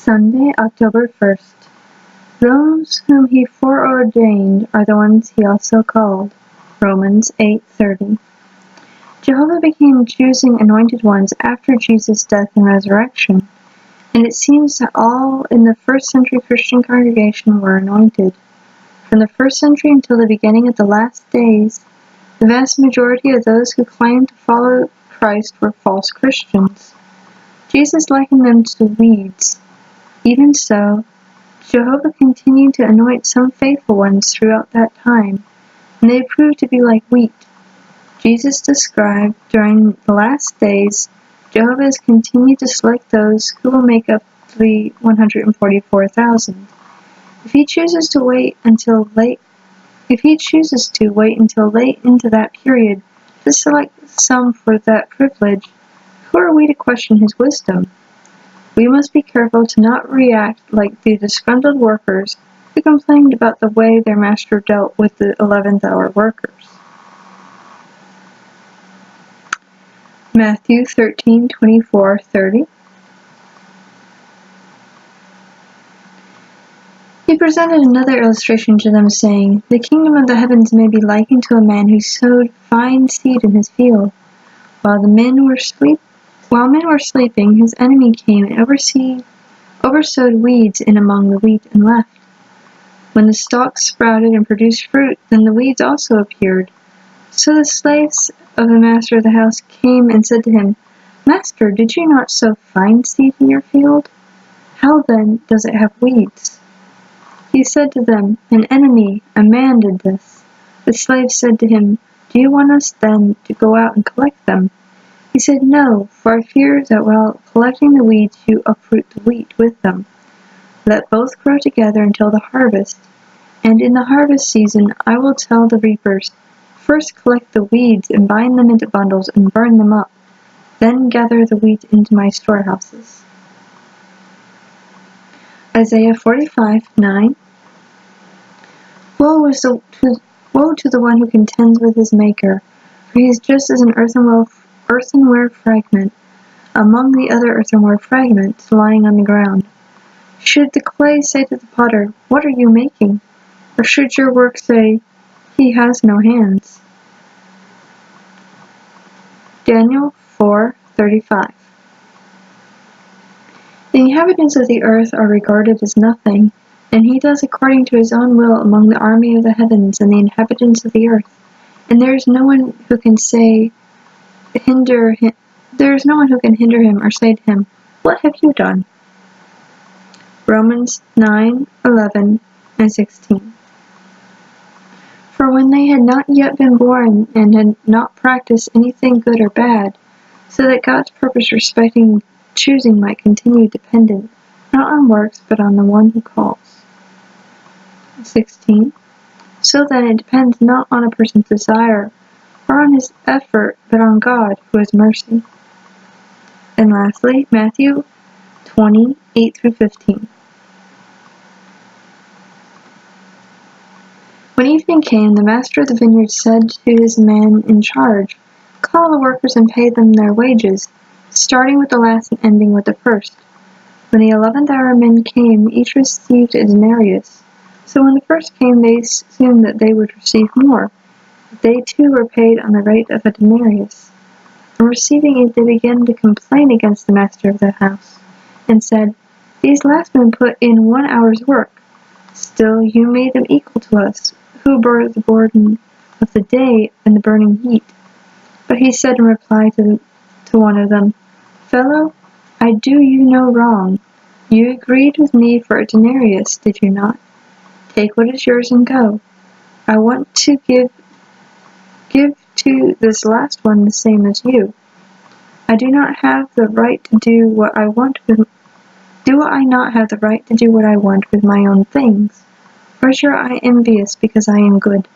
Sunday, October 1st. Those whom he foreordained are the ones he also called. Romans 8:30. Jehovah began choosing anointed ones after Jesus' death and resurrection, and it seems that all in the first century Christian congregation were anointed. From the first century until the beginning of the last days, the vast majority of those who claimed to follow Christ were false Christians. Jesus likened them to weeds. Even so, Jehovah continued to anoint some faithful ones throughout that time, and they proved to be like wheat. Jesus described during the last days, Jehovah has continued to select those who will make up the 144,000. If he chooses to wait until late into that period to select some for that privilege, who are we to question his wisdom? We must be careful to not react like the disgruntled workers who complained about the way their master dealt with the 11th hour workers. Matthew 13:24-30. He presented another illustration to them, saying, "The kingdom of the heavens may be likened to a man who sowed fine seed in his field. While men were sleeping, his enemy came and oversowed weeds in among the wheat and left. When the stalks sprouted and produced fruit, then the weeds also appeared. So the slaves of the master of the house came and said to him, 'Master, did you not sow fine seed in your field? How then does it have weeds?' He said to them, 'An enemy, a man did this.' The slaves said to him, 'Do you want us then to go out and collect them?' He said, 'No, for I fear that while collecting the weeds you uproot the wheat with them. Let both grow together until the harvest. And in the harvest season I will tell the reapers, first collect the weeds and bind them into bundles and burn them up. Then gather the wheat into my storehouses.'" Isaiah 45:9. Woe to the one who contends with his maker, for he is just as an earthenware fragment among the other earthenware fragments lying on the ground. Should the clay say to the potter, "What are you making?" Or should your work say, "He has no hands"? Daniel 4:35. The inhabitants of the earth are regarded as nothing, and he does according to his own will among the army of the heavens and the inhabitants of the earth, and there is no one who can hinder him or say to him, "What have you done?" Romans 9:11-16. For when they had not yet been born and had not practiced anything good or bad, so that God's purpose respecting choosing might continue dependent, not on works, but on the one who calls. 16. So then it depends not on a person's desire or on his effort, but on God, who has mercy. And lastly, Matthew 20:8-15. When evening came, the master of the vineyard said to his man in charge, "Call the workers and pay them their wages, starting with the last and ending with the first." When the 11th hour men came, each received a denarius. So when the first came, they assumed that they would receive more. But they too were paid on the rate of a denarius. On receiving it, they began to complain against the master of the house, and said, "These last men put in 1 hour's work. Still you made them equal to us, who bore the burden of the day and the burning heat." But he said in reply to one of them, "Fellow, I do you no wrong. You agreed with me for a denarius, did you not? Take what is yours and go. I want to give to this last one the same as you. Do I not have the right to do what I want with my own things? Or sure I am envious because I am good?"